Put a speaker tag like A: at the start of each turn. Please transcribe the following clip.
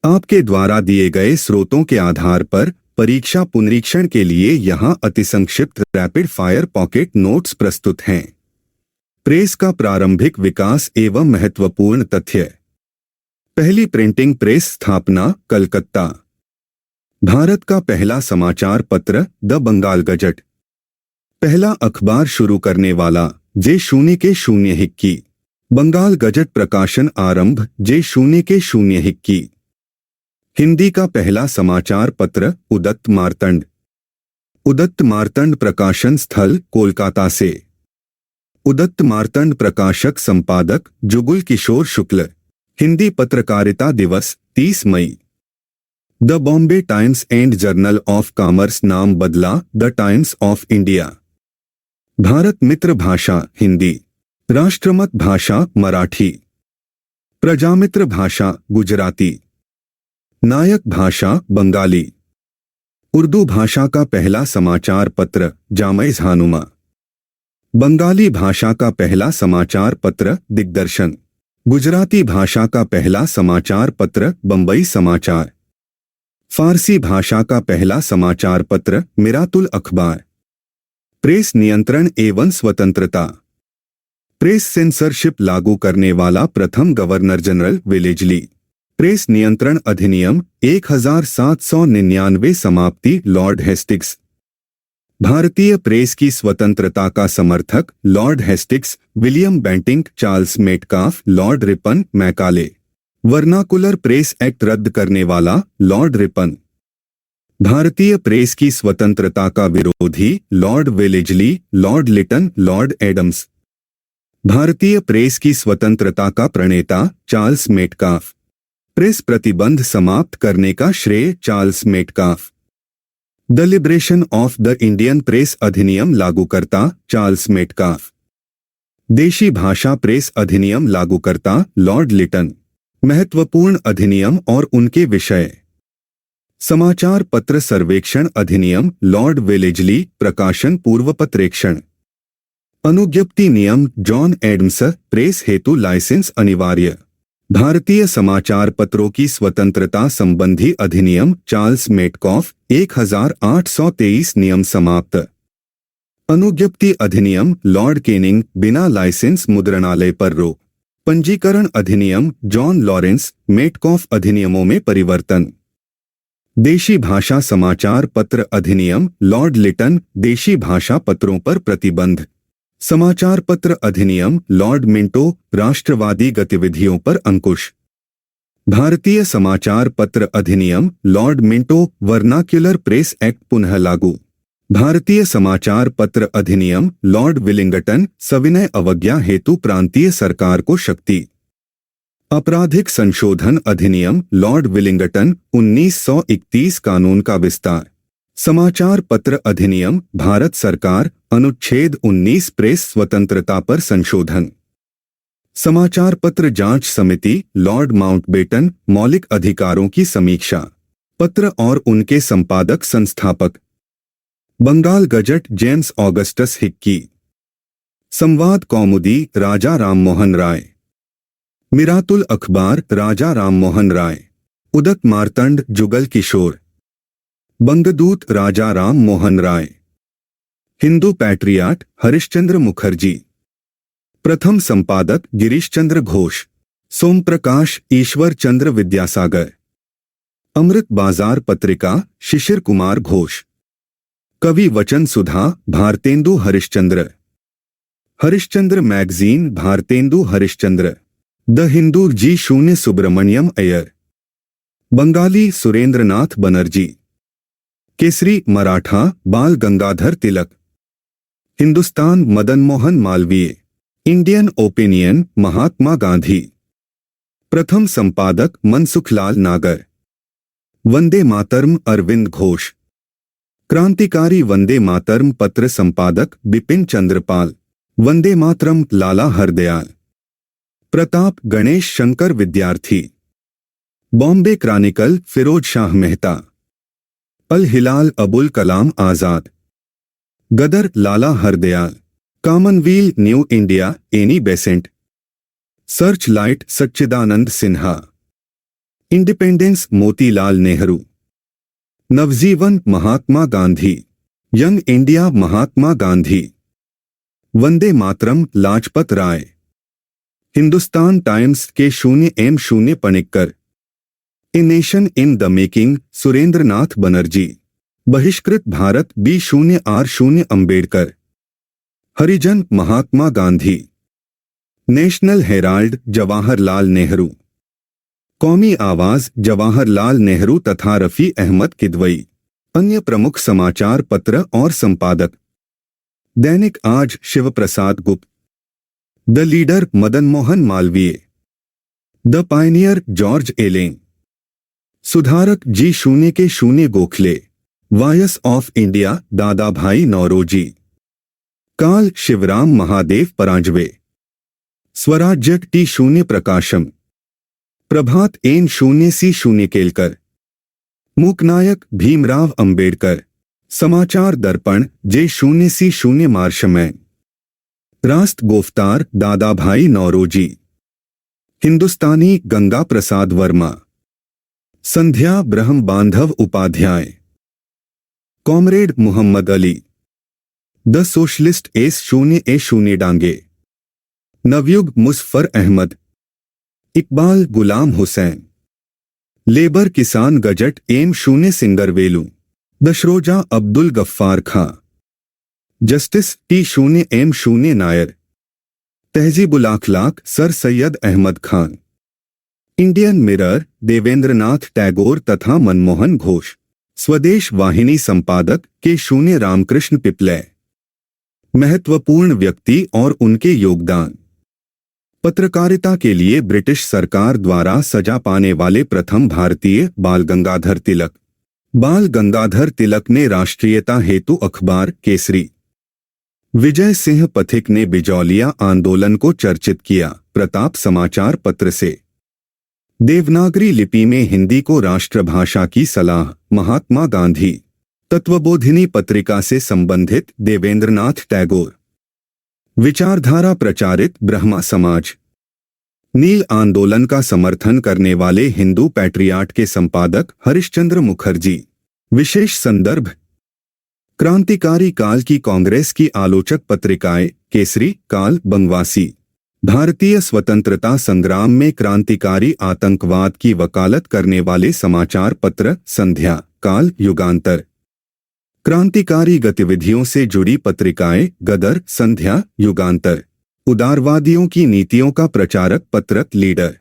A: आपके द्वारा दिए गए स्रोतों के आधार पर परीक्षा पुनरीक्षण के लिए यहाँ अतिसंक्षिप्त रैपिड फायर पॉकेट नोट्स प्रस्तुत हैं। प्रेस का प्रारंभिक विकास एवं महत्वपूर्ण तथ्य। पहली प्रिंटिंग प्रेस स्थापना कलकत्ता। भारत का पहला समाचार पत्र द बंगाल गजट। पहला अखबार शुरू करने वाला J0 बंगाल गजट प्रकाशन आरंभ J0 हिंदी का पहला समाचार पत्र उदत्त मार्तंड। उदत्त मार्तंड प्रकाशन स्थल कोलकाता से। उदत्त मार्तंड प्रकाशक संपादक जुगुल किशोर शुक्ल। हिंदी पत्रकारिता दिवस 30 मई। The Bombay Times and Journal of Commerce नाम बदला the Times of India. Bharat Mitra भाषा हिंदी, राष्ट्रमत भाषा मराठी, प्रजामित्र भाषा गुजराती, नायक भाषा बंगाली। उर्दू भाषा का पहला समाचार पत्र जामैज़ हानुमा। बंगाली भाषा का पहला समाचार पत्र दिग्दर्शन। गुजराती भाषा का पहला समाचार पत्र बंबई समाचार। फारसी भाषा का पहला समाचार पत्र मिरातुल अखबार। प्रेस नियंत्रण एवं स्वतंत्रता। प्रेस सेंसरशिप लागू करने वाला प्रथम गवर्नर जनरल वेलेजली। प्रेस नियंत्रण अधिनियम 1799 समाप्ति लॉर्ड हेस्टिंग्स। भारतीय प्रेस की स्वतंत्रता का समर्थक Lord Hastings, William Bentinck, Charles Metcalfe, Lord Ripon, Macaulay. Vernacular press act रद्द करने वाला लॉर्ड रिपन। भारतीय प्रेस की स्वतंत्रता का विरोधी Lord Wellesley, Lord Lytton, Lord Adams. भारतीय प्रेस की स्वतंत्रता का प्रणेता चार्ल्स मेटकाफ। प्रेस प्रतिबंध समाप्त करने का श्रेय Charles Metcalfe. The liberation of the Indian press अधिनियम लागूकर्ता चार्ल्स मेटकाफ। देशी भाषा प्रेस अधिनियम लागूकर्ता लॉर्ड लिटन। महत्वपूर्ण अधिनियम और उनके विषय। समाचार पत्र सर्वेक्षण अधिनियम लॉर्ड वेलेजली, प्रकाशन पूर्वपत्रेक्षण। अनुज्ञप्ति नियम जॉन एडम्स, प्रेस हेतु लाइसेंस अनिवार्य। भारतीय समाचार पत्रों की स्वतंत्रता संबंधी अधिनियम चार्ल्स मेटकाफ 1823 नियम समाप्त। अनुज्ञप्ति अधिनियम लॉर्ड केनिंग, बिना लाइसेंस मुद्रणालय पर रोक। पंजीकरण अधिनियम जॉन लॉरेंस, मेटकाफ अधिनियमों में परिवर्तन। देशी भाषा समाचार पत्र अधिनियम लॉर्ड लिटन, देशी भाषा पत्रों पर प्रतिबंध। समाचार पत्र अधिनियम लॉर्ड मिंटो, राष्ट्रवादी गतिविधियों पर अंकुश। भारतीय समाचार पत्र अधिनियम Lord Minto, vernacular press act पुनः लागू। भारतीय समाचार पत्र अधिनियम लॉर्ड विलिंगटन, सविनय अवज्ञा हेतु प्रांतीय सरकार को शक्ति। आपराधिक संशोधन अधिनियम लॉर्ड विलिंगटन, 1931 कानून का विस्तार। समाचार पत्र अधिनियम भारत सरकार, अनुच्छेद 19 प्रेस स्वतंत्रता पर संशोधन। समाचार पत्र जांच समिति लॉर्ड माउंटबेटन, मौलिक अधिकारों की समीक्षा। पत्र और उनके संपादक संस्थापक। Bengal Gazette James Augustus Hicky. Sambad Kaumudi Raja Rammohan Roy. Miratul Akhbar Raja Rammohan Roy. उदत्त मार्तंड जुगल किशोर। बंगदूत राजा राम मोहन राय। हिंदू पैट्रियाट हरिश्चंद्र मुखर्जी। प्रथम संपादक गिरीश चंद्र घोष। सोमप्रकाश ईश्वर चंद्र विद्यासागर। अमृत बाजार पत्रिका Shishir Kumar Ghosh. Kavi Vachan Sudha Bharatendu Harishchandra. Harishchandra magazine Bharatendu Harishchandra. The Hindu G0 Subramaniam Iyer. Bengalee Surendranath Banerjee. Kesari Maratha Bal Gangadhar Tilak. Hindustan Madan Mohan Malviya. Indian Opinion Mahatma Gandhi. प्रथम संपादक मनसुखलाल नागर। वंदे मातरम अरविंद घोष। क्रांतिकारी वंदे मातरम पत्र संपादक बिपिन चंद्रपाल। वंदे मातरम लाला Hardayal. Pratap Ganesh Shankar Vidyarthi. Bombay Chronicle Firoz Shah Mehta. Al Hilal Abul Kalam Azad. Ghadar Lala Hardayal. Commonwealth New India Annie Besant. Searchlight Sachchidanand Sinha. Independence Motilal Nehru. Navajivan Mahatma Gandhi. Young India Mahatma Gandhi. Vande Mataram Lajpat Rai. Hindustan Times K 0M0 Panikkar. A nation in the making Surendranath Banerjee. Bahishkrit Bharat B0R0 Ambedkar. Harijan Mahatma Gandhi. National Herald Jawaharlal Nehru. Qaumi Awaz Jawaharlal Nehru तथा रफी अहमद किदवई। अन्य प्रमुख समाचार पत्र और संपादक। दैनिक आज Shiv Prasad Gupt. The Leader Madan Mohan Malaviya. The Pioneer George Allen. Sudharak G0K0 Gokhale. Voice of India दादा भाई नौरोजी। काल शिवराम महादेव परांजवे। स्वराज्य T0 प्रकाशम। प्रभात N0C0 केलकर। मूकनायक भीमराव अंबेडकर। समाचार दर्पण J0C0 मार्शमैन। रास्त गोफ्तार दादा भाई नौरोजी। हिंदुस्तानी Ganga Prasad Verma. Sandhya Brahma Bandhav Upadhyay. Comrade Mohammad Ali. The Socialist S0A0 Dange. Navyug Muzaffar Ahmad. Iqbal Ghulam Hussain. Labour Kisan Gazette M0 Singaravelu. दशरोजा Abdul Ghaffar Khan. Justice T0M0 Nair. Tahzibul Akhlaq Sir Syed Ahmad Khan. Indian Mirror Devendranath Tagore तथा मनमोहन घोष। स्वदेश वाहिनी संपादक K0 रामकृष्ण पिपले। महत्वपूर्ण व्यक्ति और उनके योगदान। पत्रकारिता के लिए ब्रिटिश सरकार द्वारा सजा पाने वाले प्रथम भारतीय बाल गंगाधर तिलक। बाल गंगाधर तिलक ने राष्ट्रीयता हेतु अखबार केसरी। विजय सिंह पथिक ने बिजौलिया आंदोलन को चर्चित किया प्रताप समाचार पत्र से। देवनागरी लिपि में हिंदी को राष्ट्रभाषा की सलाह महात्मा गांधी। तत्वबोधिनी पत्रिका से संबंधित देवेंद्रनाथ टैगोर। विचारधारा प्रचारित ब्रह्मा समाज। नील आंदोलन का समर्थन करने वाले हिंदू पैट्रियाट के संपादक हरिश्चंद्र मुखर्जी। विशेष संदर्भ। क्रांतिकारी काल की कांग्रेस की आलोचक पत्रिकाएं केसरी काल बंगवासी। भारतीय स्वतंत्रता संग्राम में क्रांतिकारी आतंकवाद की वकालत करने वाले समाचार पत्र संध्या काल युगांतर। क्रांतिकारी गतिविधियों से जुड़ी पत्रिकाएं गदर संध्या युगांतर। उदारवादियों की नीतियों का प्रचारक पत्रक लीडर।